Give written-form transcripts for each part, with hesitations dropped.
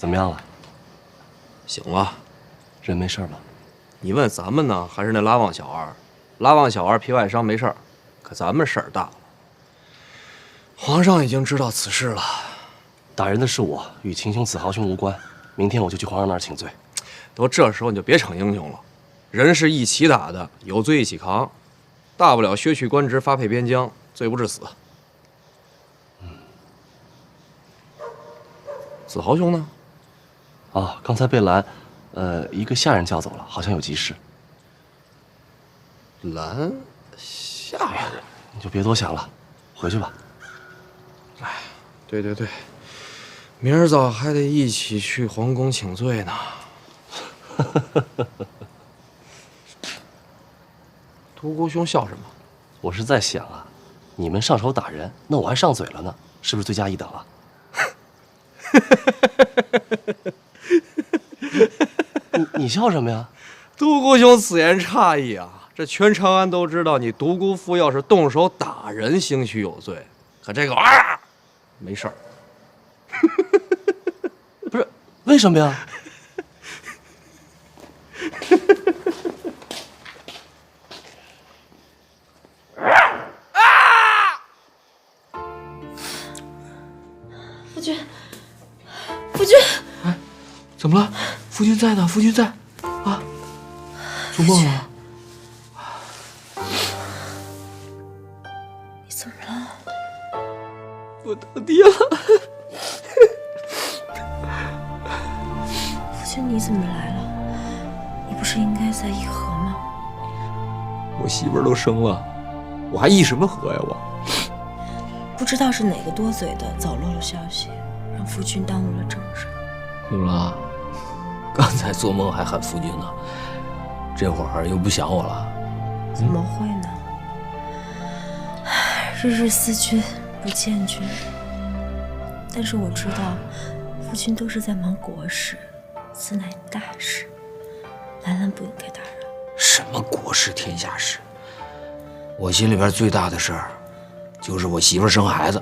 怎么样了？醒了，人没事吧？你问咱们呢，还是那拉旺小二？拉旺小二皮外伤没事儿，可咱们事儿大了。皇上已经知道此事了。打人的是我，与秦兄、子豪兄无关。明天我就去皇上那儿请罪。都这时候你就别逞英雄了，人是一起打的，有罪一起扛，大不了削去官职，发配边疆，罪不至死。子豪兄呢？啊，刚才被拦，一个下人叫走了，好像有急事。拦下人？你就别多想了，回去吧。哎，对，明儿早还得一起去皇宫请罪呢。独孤兄笑什么？我是在想啊，你们上手打人，那我还上嘴了呢，是不是罪加一等啊？你笑什么呀？独孤兄此言差矣啊！这全长安都知道你独孤夫要是动手打人，兴许有罪，可这个没事儿。不是，为什么呀？夫君，夫君，哎，怎么了？夫君在呢，夫君在，啊，做梦了？你怎么了？我当爹了。夫君，你怎么来了？你不是应该在颐和吗？我媳妇儿都生了，我还颐什么和呀我？不知道是哪个多嘴的早漏了消息，让夫君耽误了正事。怎么了？刚才做梦还喊夫君呢，这会儿又不想我了？怎么会呢？日日思君不见君，但是我知道夫君都是在忙国事，此乃大事，兰兰不应该打扰。什么国事天下事？我心里边最大的事儿，就是我媳妇儿生孩子。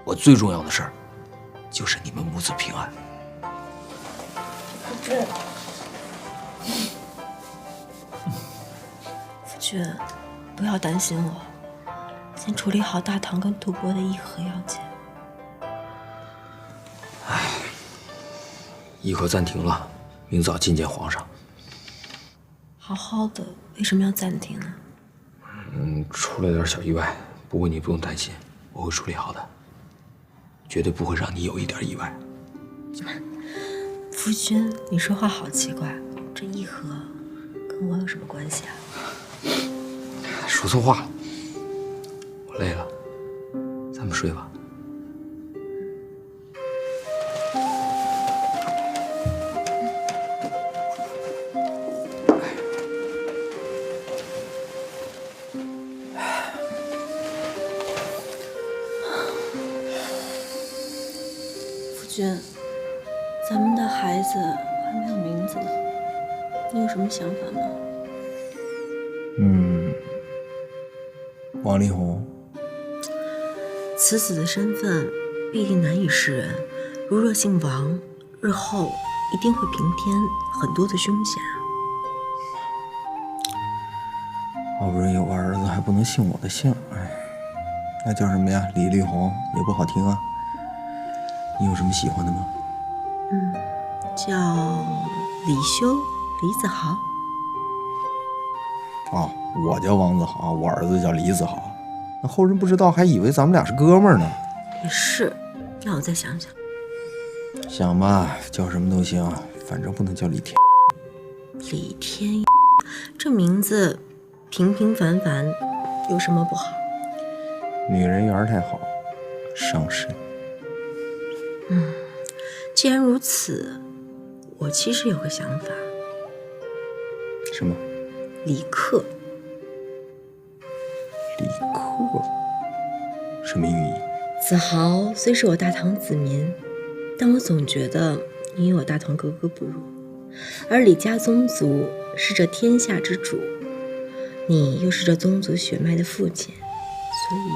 我最重要的事儿，就是你们母子平安。夫君，夫君，不要担心我，先处理好大唐跟吐蕃的议和要紧。议和暂停了，明早觐见皇上。好好的，为什么要暂停呢？出了点小意外，不过你不用担心，我会处理好的，绝对不会让你有一点意外。夫君，你说话好奇怪，这议和跟我有什么关系啊？说错话了，我累了，咱们睡吧。夫君，咱们的孩子还没有名字呢，你有什么想法吗？王力宏。此子的身份必定难以示人，如若姓王，日后一定会平添很多的凶险啊。好不容易有个儿子，还不能姓我的姓，哎，那叫什么呀？李丽红也不好听啊。你有什么喜欢的吗？叫李修、李子豪。哦，我叫王子豪，我儿子叫李子豪。那后人不知道，还以为咱们俩是哥们儿呢。也是，让我再想想。想吧，叫什么都行，反正不能叫李天。李天，这名字平平凡凡，有什么不好？女人缘太好，伤身。既然如此，我其实有个想法。什么？李克。李克？什么寓意？子豪虽是我大唐子民，但我总觉得你与我大唐格格不入。而李家宗族是这天下之主，你又是这宗族血脉的父亲，所以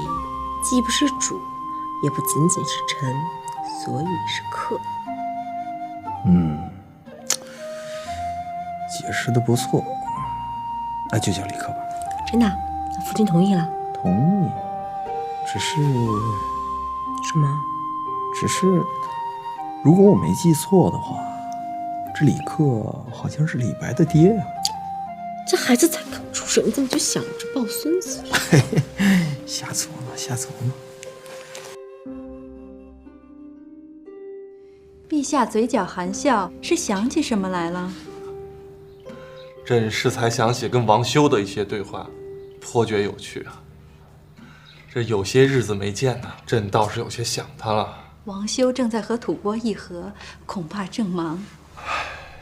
既不是主，也不仅仅是臣，所以是客。解释的不错，那就叫李克吧。真的，父亲同意了。同意，只是什么？只是，如果我没记错的话，这李克好像是李白的爹呀。这孩子才刚出生，你怎么就想着抱孙子了？瞎琢磨，瞎琢磨。陛下嘴角含笑，是想起什么来了？朕适才想起跟王修的一些对话，颇觉有趣啊。这有些日子没见呢，朕倒是有些想他了。王修正在和吐蕃议和，恐怕正忙。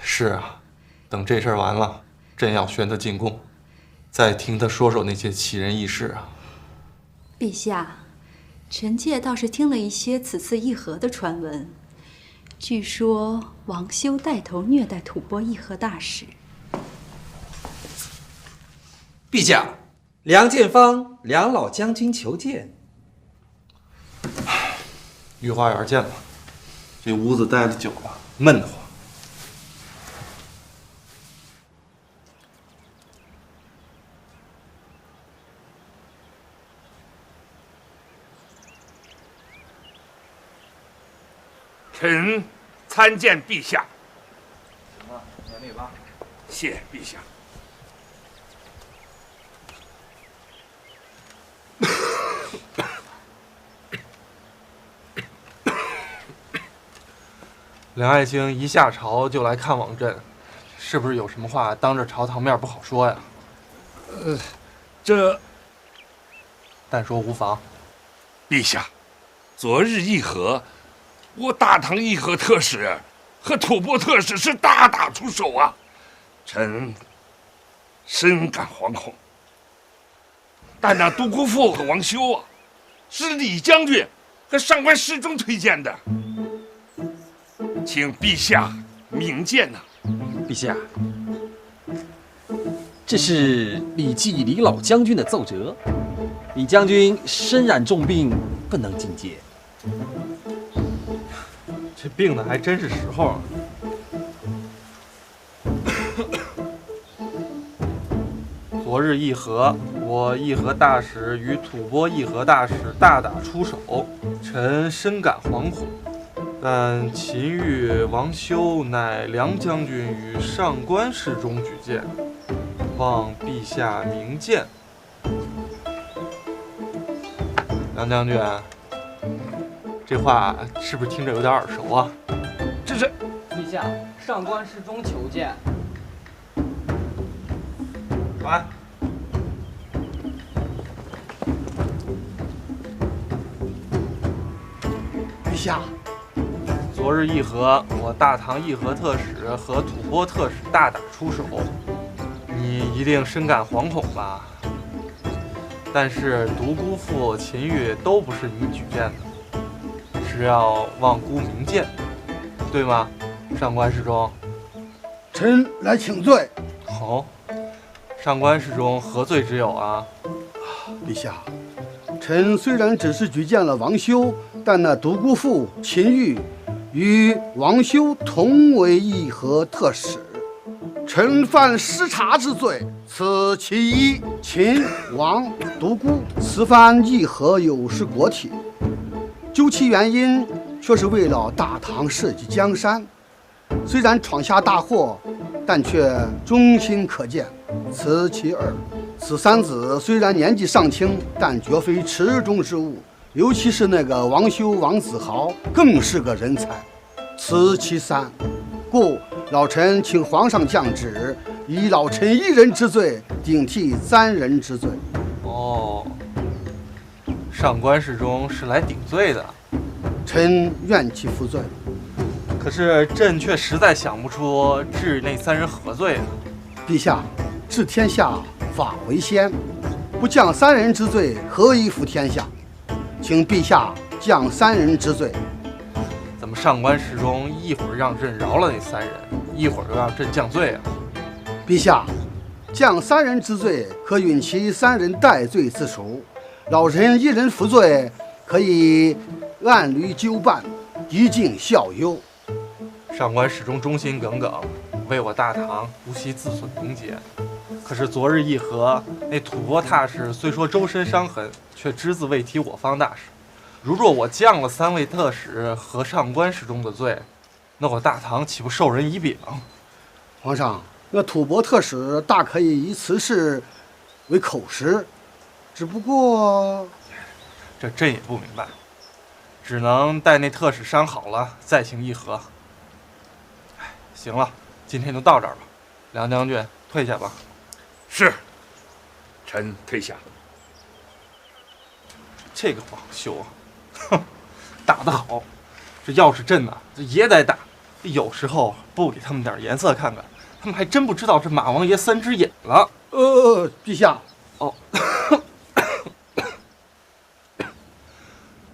是啊，等这事儿完了，朕要宣他进宫，再听他说说那些奇人异事啊。陛下，臣妾倒是听了一些此次议和的传闻。据说王修带头虐待吐蕃议和大使。陛下，梁建芳梁老将军求见。御花园见吧。这屋子待得久了，闷得慌。臣参见陛下。谢陛下。梁爱卿一下朝就来看望朕，是不是有什么话当着朝堂面不好说呀？但说无妨。陛下，昨日议和，我大唐议和特使和吐蕃特使是大打出手啊，臣深感惶恐。但那独孤驸和王修啊，是李将军和上官侍中推荐的，请陛下明鉴呐。陛下，这是李继李老将军的奏折。李将军身染重病，不能觐见。这病的还真是时候啊。昨日议和，我议和大使与吐蕃议和大使大打出手，臣深感惶恐。但秦玉、王修乃梁将军与上官侍中举荐，望陛下明鉴。梁将军，这话是不是听着有点耳熟啊？这是陛下，上官侍中求见。来。陛下，昨日议和，我大唐议和特使和吐蕃特使大打出手，你一定深感惶恐吧？但是独孤驸、秦玉都不是你举荐的，是要望孤明鉴，对吗？上官侍中。臣来请罪。哦，上官侍中何罪之有啊？陛下，臣虽然只是举荐了王修，但那独孤驸、秦玉与王修同为议和特使，臣犯失察之罪，此其一。秦、王、独孤此番议和有失国体，究其原因，却是为了大唐社稷江山。虽然闯下大祸，但却忠心可见，此其二。此三子虽然年纪尚轻，但绝非池中之物，尤其是那个王修、王子豪，更是个人才，此其三。故老臣请皇上降旨，以老臣一人之罪顶替三人之罪。哦，上官侍中是来顶罪的，臣愿其负罪。可是朕却实在想不出治那三人何罪啊！陛下，治天下法为先，不降三人之罪，何以服天下？请陛下降三人之罪。怎么上官侍中一会儿让朕饶了那三人，一会儿又让朕降罪啊？陛下，降三人之罪，可允其三人代罪自赎；老臣一人服罪，可以按律纠办，以儆效尤。上官侍中忠心耿耿，为我大唐不惜自损名节。可是昨日议和，那吐蕃踏氏虽说周身伤痕，却只字未提我方大事。如若我降了3位特使和上官侍中的罪，那我大唐岂不受人以柄？皇上，那吐蕃特使大可以以此事为口实，只不过这朕也不明白，只能待那特使伤好了再行议和。哎，行了，今天就到这儿吧。梁将军，退下吧。是，臣退下。这个王修啊，哼，打得好！这要是朕呢，这也得打。有时候不给他们点颜色看看，他们还真不知道这马王爷3只眼了。陛下。哦，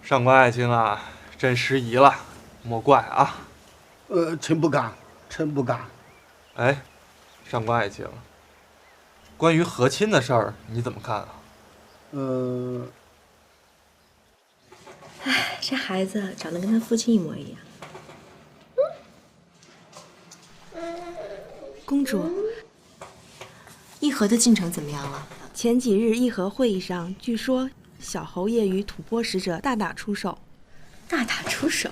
上官爱卿啊，朕失仪了，莫怪啊。臣不敢，臣不敢。哎，上官爱卿，关于和亲的事儿，你怎么看啊？哎，这孩子长得跟他父亲一模一样。公主，议和的进程怎么样了？前几日议和会议上，据说小侯爷与吐蕃使者大打出手。大打出手？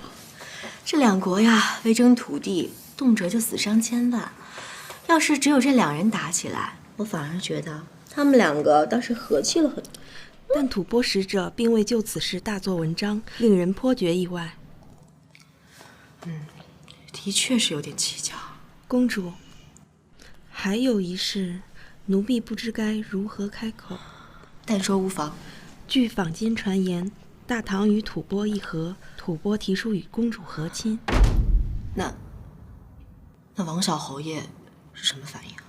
这两国呀，为争土地，动辄就死伤千万。要是只有这2人打起来，我反而觉得他们2个倒是和气了很多。但吐蕃使者并未就此事大做文章，令人颇觉意外。的确是有点蹊跷。公主，还有一事，奴婢不知该如何开口。但说无妨。据坊间传言，大唐与吐蕃议和，吐蕃提出与公主和亲。那王小侯爷是什么反应啊？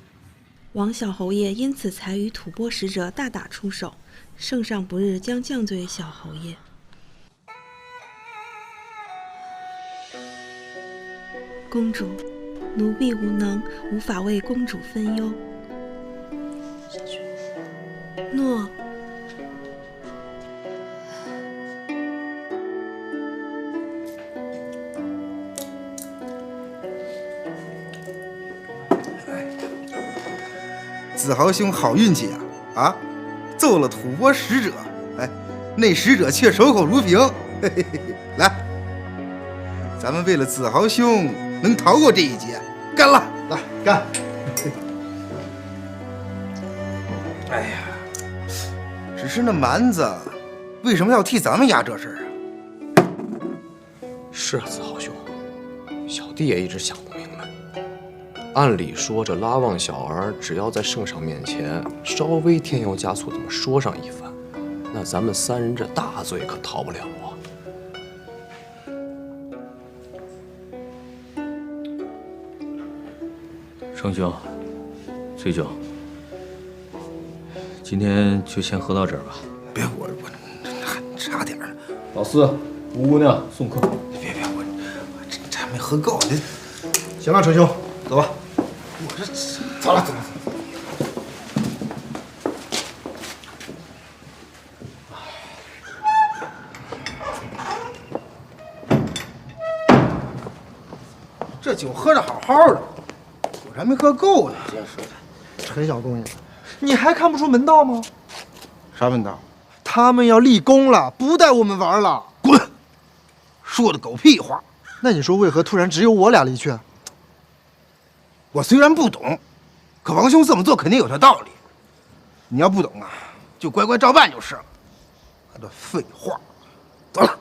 王小侯爷因此才与吐蕃使者大打出手，圣上不日将降罪小侯爷。公主，奴婢无能，无法为公主分忧。诺。子豪兄好运气啊！揍了吐蕃使者，哎，那使者却守口如瓶。嘿嘿嘿，来，咱们为了子豪兄能逃过这一劫，干了！来干！哎呀，只是那蛮子为什么要替咱们压这事儿啊？是啊，子豪兄，小弟也一直想不明白。按理说，这拉旺小儿只要在圣上面前稍微添油加醋，这么说上一番，那咱们3人这大罪可逃不了啊！程兄、崔兄，今天就先喝到这儿吧。别，我还差点呢。老四、吴姑娘送客。别，我这还没喝够呢。行了，程兄，走吧。我这走了。这酒喝着好好的，我这还没喝够呢。真是的，陈小公爷，你还看不出门道吗？啥门道？他们要立功了，不带我们玩了。滚！说的狗屁话。那你说为何突然只有我俩离去？我虽然不懂，可王兄这么做肯定有他道理。你要不懂啊，就乖乖照办就是了。还多废话。走了。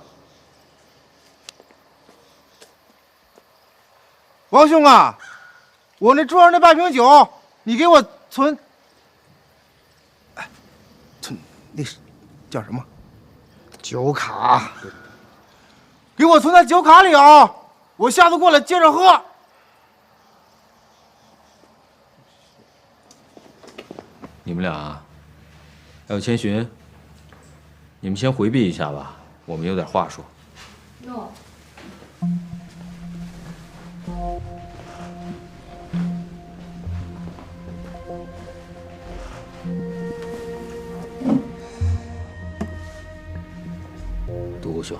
王兄啊，我那桌上那半瓶酒，你给我存。哎，存那是叫什么？酒卡。给我存在酒卡里啊！我下次过来接着喝。你们俩还有千寻，你们先回避一下吧，我们有点话说。诺。独孤兄，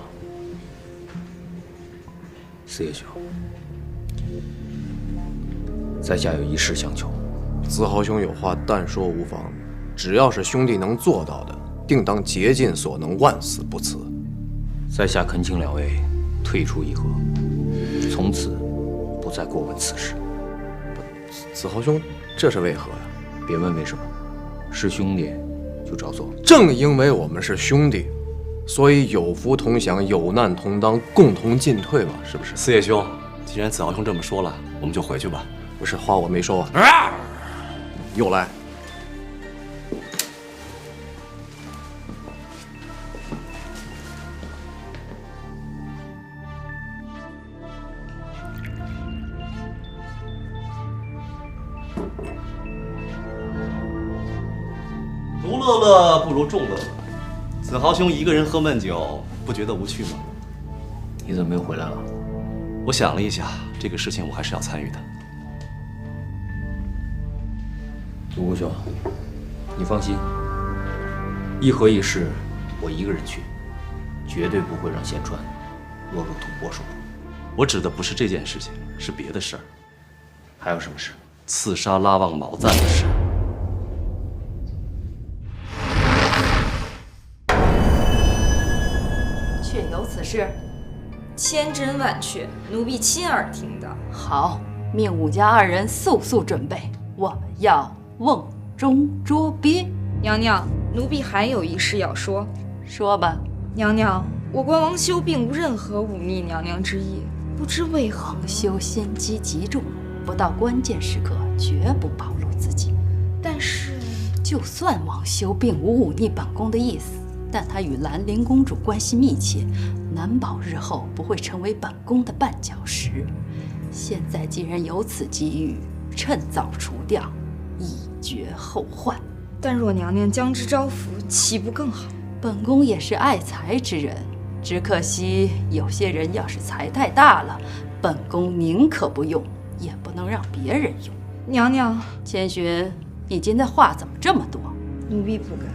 四爷兄，在下有一事相求。子豪兄有话但说无妨，只要是兄弟能做到的，定当竭尽所能，万死不辞。在下恳请两位退出议和，从此不再过问此事。子豪兄，这是为何呀？别问为什么，是兄弟就照做。正因为我们是兄弟，所以有福同享，有难同当，共同进退嘛，是不是？四叶兄，既然子豪兄这么说了，我们就回去吧。不是，话我没说完。又来。独乐乐不如众乐乐。子豪兄一个人喝闷酒，不觉得无趣吗？你怎么又回来了？我想了一下，这个事情我还是要参与的。独孤兄，你放心，议和一事我一个人去，绝对不会让县川落入吐蕃手中。我指的不是这件事情，是别的事儿。还有什么事？刺杀拉旺毛赞的事。确有此事？千真万确，奴婢亲耳听的。好，命武家二人速速准备，我们要瓮中捉鳖。娘娘，奴婢还有一事要说。说吧。娘娘，我观王修并无任何忤逆娘娘之意，不知为何。王修心机极重，不到关键时刻绝不暴露自己。但是，就算王修并无忤逆本宫的意思，但他与兰陵公主关系密切，难保日后不会成为本宫的绊脚石。现在既然有此机遇，趁早除掉，以绝后患。但若娘娘将之招服，岂不更好？本宫也是爱才之人，只可惜有些人要是才太大了，本宫宁可不用，也不能让别人用。娘娘，千寻，你今天话怎么这么多？奴婢不敢。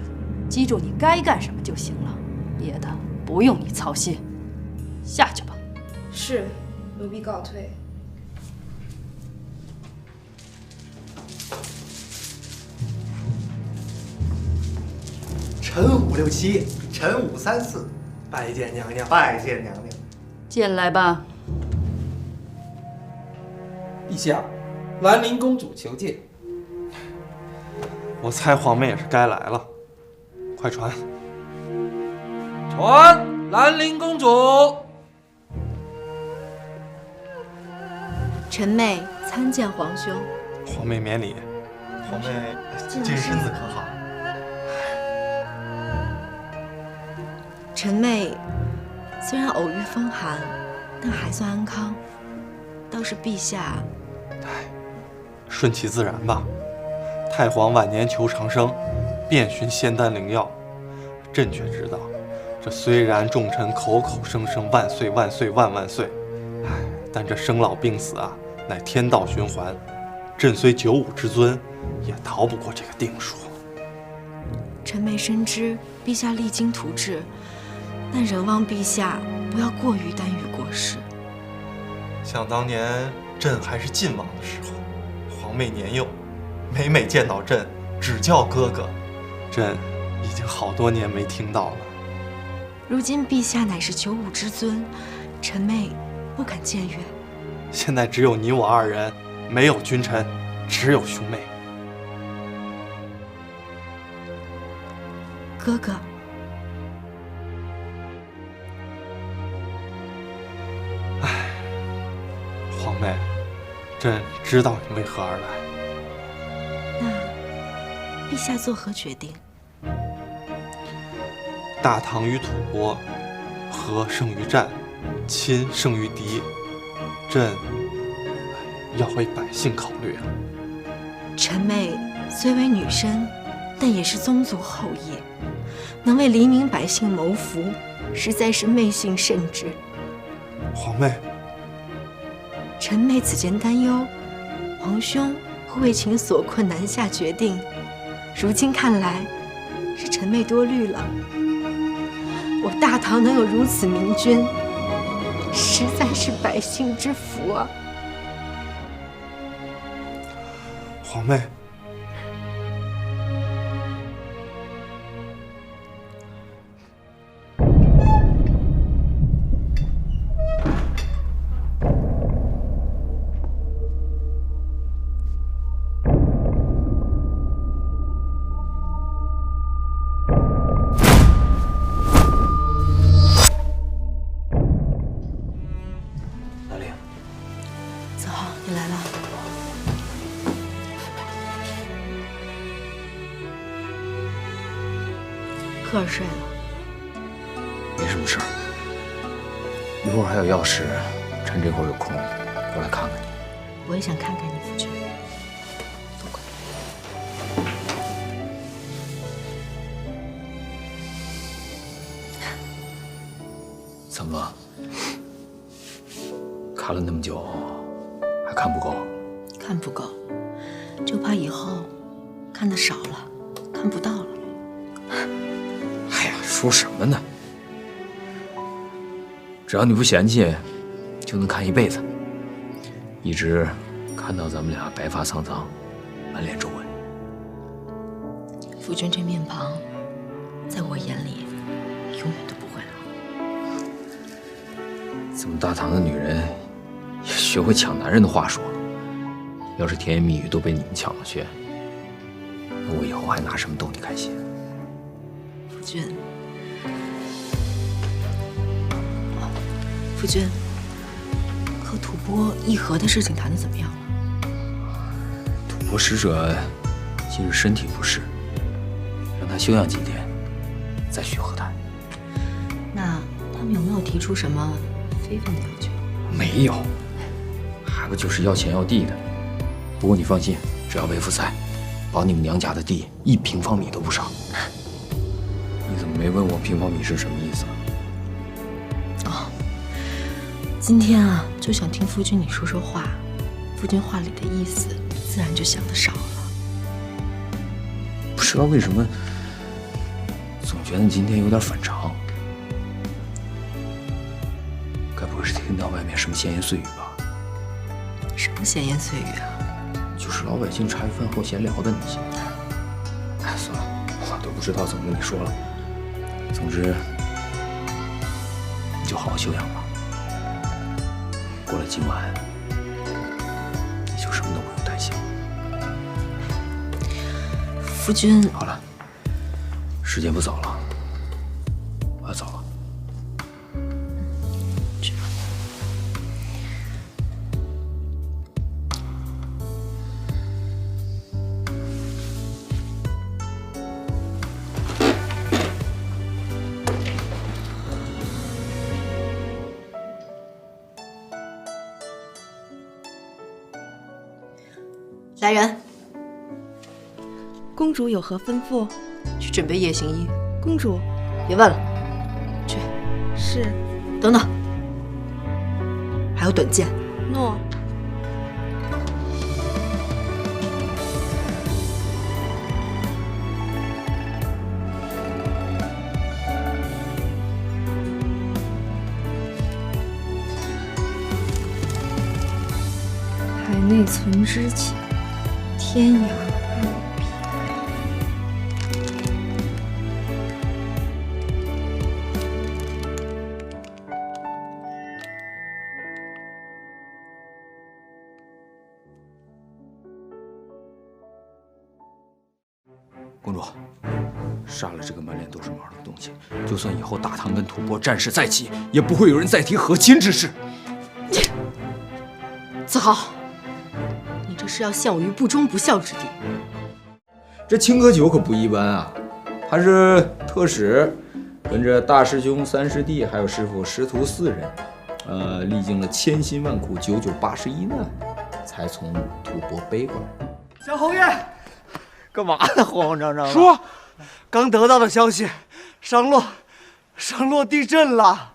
记住你该干什么就行了，别的不用你操心。下去吧。是，奴婢告退。臣567，臣534，拜见娘娘，拜见娘娘。进来吧。陛下，兰陵公主求见。我猜皇妹也是该来了，快传。传兰陵公主。臣妹参见皇兄。皇妹免礼。皇妹，这个身子可好？臣妹虽然偶遇风寒，但还算安康。倒是陛下，顺其自然吧。太皇晚年求长生，遍寻仙丹灵药。朕却知道，这虽然众臣口口声声万岁万岁万万岁，但这生老病死啊，乃天道循环。朕虽95之尊，也逃不过这个定数。臣妹深知陛下励精图治，但仍望陛下不要过于耽于国事。想当年朕还是晋王的时候，皇妹年幼，每每见到朕，只叫哥哥。朕已经好多年没听到了。如今陛下乃是95之尊，臣妹不敢僭越。现在只有你我二人，没有君臣，只有兄妹。哥哥，皇妹，朕知道你为何而来。那陛下作何决定？大唐与吐蕃，和胜于战，亲胜于敌。朕要为百姓考虑啊。臣妹虽为女身，但也是宗族后裔，能为黎民百姓谋福，实在是昧幸甚至。皇妹，臣妹此前担忧，皇兄会为情所困难下决定，如今看来，是臣妹多虑了。我大唐能有如此明君，实在是百姓之福啊！皇妹，兰陵，子豪，你来了。科尔睡了。没什么事儿。一会儿还有要事，趁这会儿有空，过来看看你。我也想看看你，夫君。怎么了？看了那么久，还看不够？看不够，就怕以后看的少了，看不到了。哎呀，说什么呢？只要你不嫌弃，就能看一辈子，一直看到咱们俩白发苍苍，满脸皱纹。夫君这面庞，在我眼里永远都不会老。这么大唐的女人，也学会抢男人的话说了。要是甜言蜜语都被你们抢了去，那我以后还拿什么逗你开心？夫君，夫君，和吐蕃议和的事情谈得怎么样了？吐蕃使者今日身体不适，让他休养几天，再续和谈。那他们有没有提出什么非分的要求？没有，还不就是要钱要地的。不过你放心，只要为夫在，保你们娘家的地1平方米都不少。你怎么没问我平方米是什么意思？哦，今天啊，就想听夫君你说说话，夫君话里的意思，自然就想得少了。不知道为什么，总觉得你今天有点反常。该不会是听到外面什么闲言碎语吧？什么闲言碎语啊？就是老百姓茶余饭后闲聊的那些。哎，算了，我都不知道怎么跟你说了。总之，你就好好休养吧。过了今晚，你就什么都不用担心。夫君，好了，时间不早了，我要走了。来人，公主有何吩咐？去准备夜行衣。公主，别问了，去。是。等等，还有短剑。诺。海内存知己，天涯若比。公主，杀了这个满脸都是毛的东西，就算以后大唐跟吐蕃战事再起，也不会有人再提和亲之事。子豪，你这是要陷我于不忠不孝之地。这青稞酒可不一般啊，他是特使，跟着大师兄3师弟还有师傅师徒4人，历经了千辛万苦，99、81难，才从吐蕃背过来。小侯爷，干嘛呢？慌慌张张的。说，刚得到的消息，商洛地震了。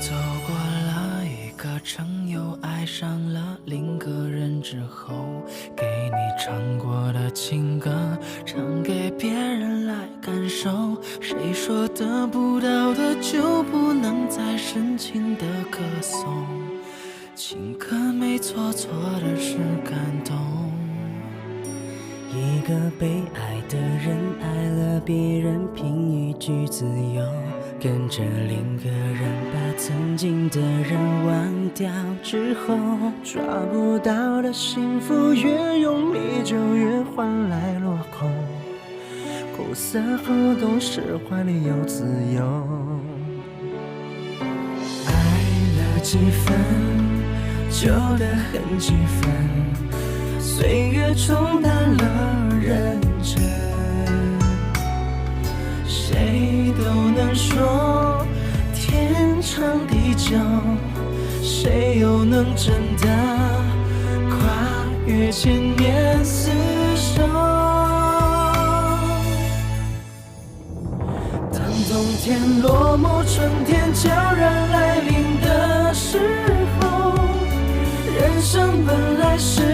走过了一个城，又爱上了另个人之后，给你唱过的情歌，唱给别人来感受。谁说得不到的就不能再深情的歌颂？情歌没错，错的是感动。一个被爱的人爱了别人，凭一句自由，跟着另个人把曾经的人忘掉之后，抓不到的幸福越用力就越换来落空，苦涩后懂事，怀里有自由。爱了几分，旧的很几分，岁月冲淡了认真，谁都能说天长地久，谁又能真的跨越千年厮守？当冬天落幕，春天悄然来临的时候，人生本来是